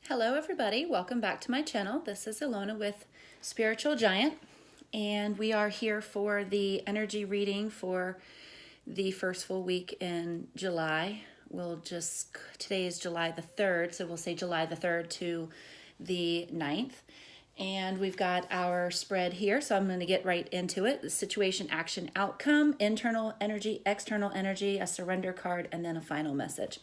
Hello everybody, welcome back to my channel. This is Ilona with Spiritual Giant, and we are here for the energy reading for the first full week in July. Today is July the 3rd, so we'll say July the 3rd to the 9th. And we've got our spread here, so I'm going to get right into it. The situation, action, outcome, internal energy, external energy, a surrender card, and then a final message.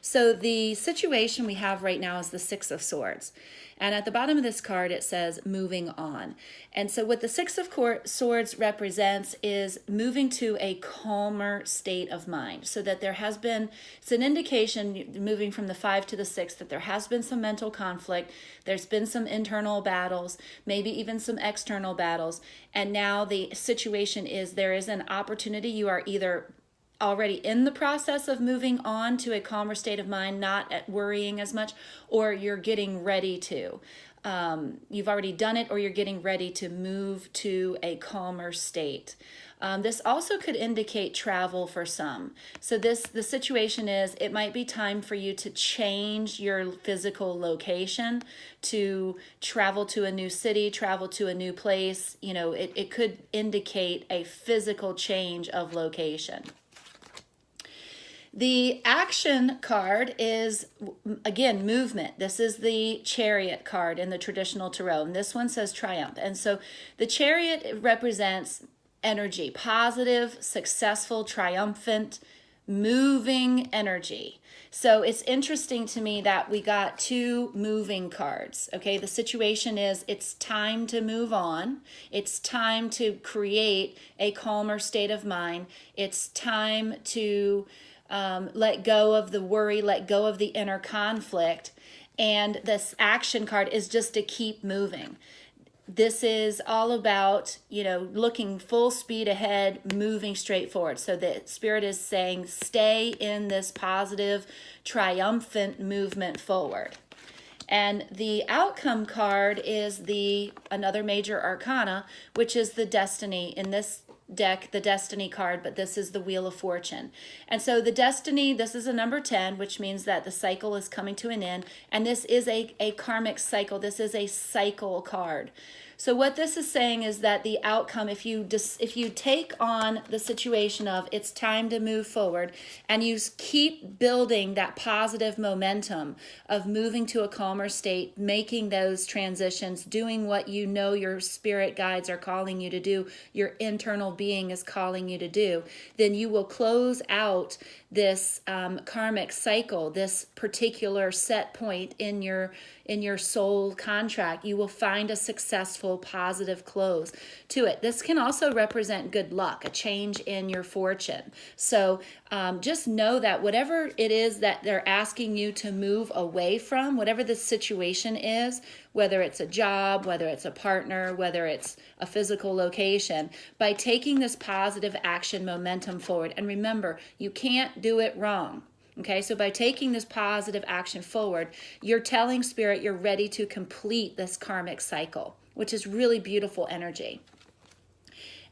So the situation we have right now is the Six of Swords. And at the bottom of this card, it says moving on. And so what the Six of Swords represents is moving to a calmer state of mind. So that it's an indication, moving from the 5 to the 6, that there has been some mental conflict. There's been some internal battles, maybe even some external battles. And now the situation is there is an opportunity. You are either already in the process of moving on to a calmer state of mind, not worrying as much, or you're getting ready to. You've already done it, or you're getting ready to move to a calmer state. This also could indicate travel for some. So the situation is, it might be time for you to change your physical location, to travel to a new city, travel to a new place. It could indicate a physical change of location. The action card is, again, movement. This is the Chariot card in the traditional tarot, and this one says triumph. And so the Chariot represents energy, positive, successful, triumphant, moving energy. So it's interesting to me that we got two moving cards. Okay, the situation is, it's time to move on. It's time to create a calmer state of mind. It's time to let go of the worry, let go of the inner conflict. And this action card is just to keep moving. This is all about, looking full speed ahead, moving straight forward. So the Spirit is saying, stay in this positive, triumphant movement forward. And the outcome card is another major arcana, which is the destiny. In this deck, the destiny card, but this is the Wheel of Fortune. And so the destiny, this is a number 10, which means that the cycle is coming to an end. And this is a karmic cycle. This is a cycle card. So what this is saying is that the outcome, if you take on the situation of it's time to move forward, and you keep building that positive momentum of moving to a calmer state, making those transitions, doing what your spirit guides are calling you to do, your internal being is calling you to do, then you will close out this karmic cycle, this particular set point in your soul contract. You will find a successful, positive close to it. This can also represent good luck, a change in your fortune. So just know that whatever it is that they're asking you to move away from, whatever the situation is, whether it's a job, whether it's a partner, whether it's a physical location, by taking this positive action momentum forward. And remember, you can't do it wrong. Okay, so by taking this positive action forward, you're telling Spirit you're ready to complete this karmic cycle, which is really beautiful energy.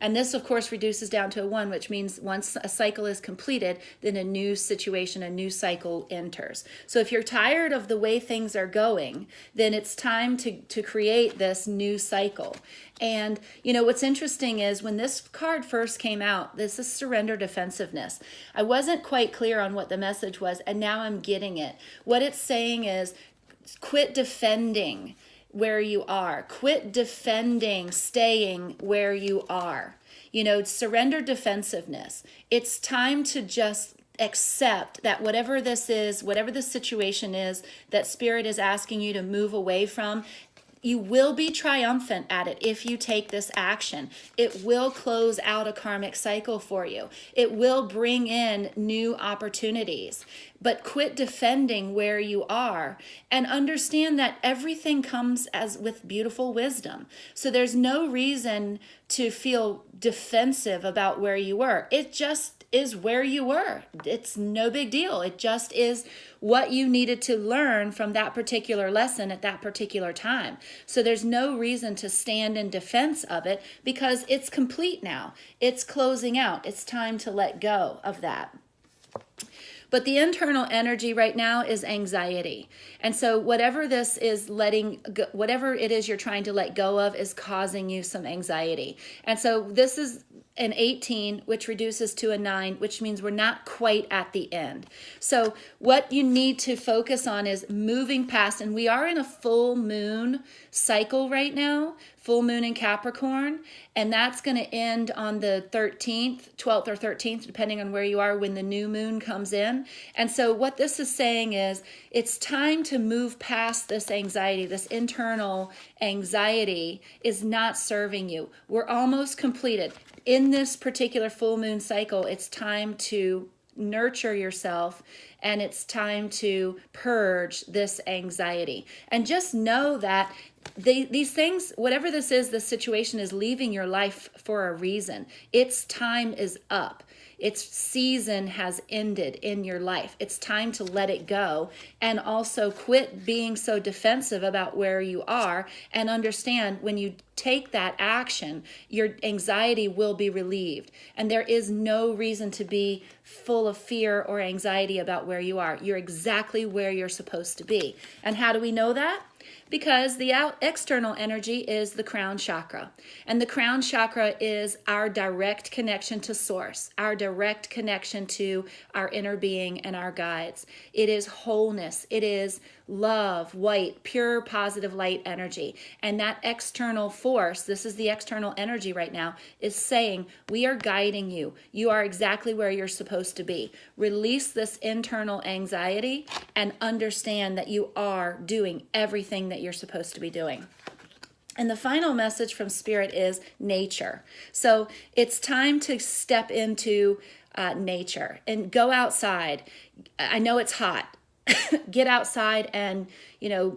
And this, of course, reduces down to a 1, which means once a cycle is completed, then a new situation, a new cycle enters. So if you're tired of the way things are going, then it's time to create this new cycle. And, what's interesting is when this card first came out, this is surrender defensiveness. I wasn't quite clear on what the message was, and now I'm getting it. What it's saying is, quit defending where you are. Quit defending, staying where you are. Surrender defensiveness. It's time to just accept that whatever this is, whatever the situation is that Spirit is asking you to move away from, you will be triumphant at it if you take this action. It will close out a karmic cycle for you. It will bring in new opportunities. But quit defending where you are, and understand that everything comes with beautiful wisdom. So there's no reason to feel defensive about where you were. It just is where you were. It's no big deal. It just is what you needed to learn from that particular lesson at that particular time. So there's no reason to stand in defense of it, because it's complete now. It's closing out. It's time to let go of that. But the internal energy right now is anxiety. And so whatever this is whatever it is you're trying to let go of is causing you some anxiety. And so this is an 18, which reduces to a 9, which means we're not quite at the end. So what you need to focus on is moving past, and we are in a full moon cycle right now, full moon in Capricorn, and that's going to end on the 13th, 12th or 13th, depending on where you are when the new moon comes in. And so what this is saying is it's time to move past this anxiety. This internal anxiety is not serving you. We're almost completed. In this particular full moon cycle, it's time to nurture yourself, and it's time to purge this anxiety. And just know that these things, whatever this is, the situation is leaving your life for a reason. Its time is up. Its season has ended in your life. It's time to let it go, and also quit being so defensive about where you are, and understand when you take that action, your anxiety will be relieved. And there is no reason to be full of fear or anxiety about where you are. You're exactly where you're supposed to be. And how do we know that? Because the external energy is the crown chakra. And the crown chakra is our direct connection to source, our direct connection to our inner being and our guides. It is wholeness. It is love, white, pure, positive light energy. And that external force, this is the external energy right now, is saying, we are guiding you. You are exactly where you're supposed to be. Release this internal anxiety and understand that you are doing everything that you're supposed to be doing. And the final message from Spirit is nature. So it's time to step into nature and go outside. I know it's hot. Get outside and,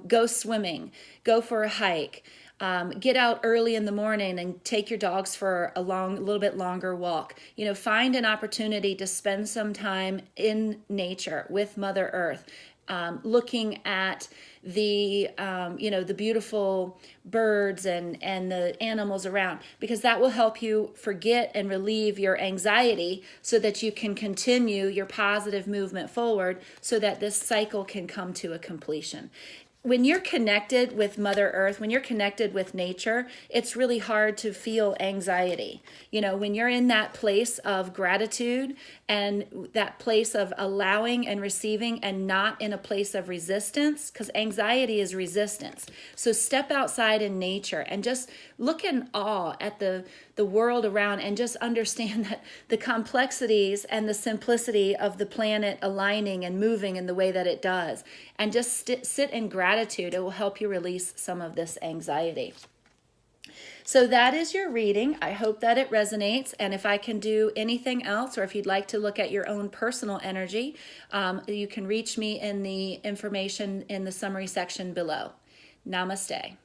go swimming, go for a hike, get out early in the morning and take your dogs for a little bit longer walk. Find an opportunity to spend some time in nature with Mother Earth, looking at the beautiful birds and the animals around, because that will help you forget and relieve your anxiety so that you can continue your positive movement forward so that this cycle can come to a completion. When you're connected with Mother Earth, when you're connected with nature, it's really hard to feel anxiety. When you're in that place of gratitude and that place of allowing and receiving and not in a place of resistance, because anxiety is resistance. So step outside in nature and just look in awe at the world around, and just understand that the complexities and the simplicity of the planet aligning and moving in the way that it does. And just sit in gratitude. It will help you release some of this anxiety. So that is your reading. I hope that it resonates. And if I can do anything else, or if you'd like to look at your own personal energy, you can reach me in the information in the summary section below. Namaste.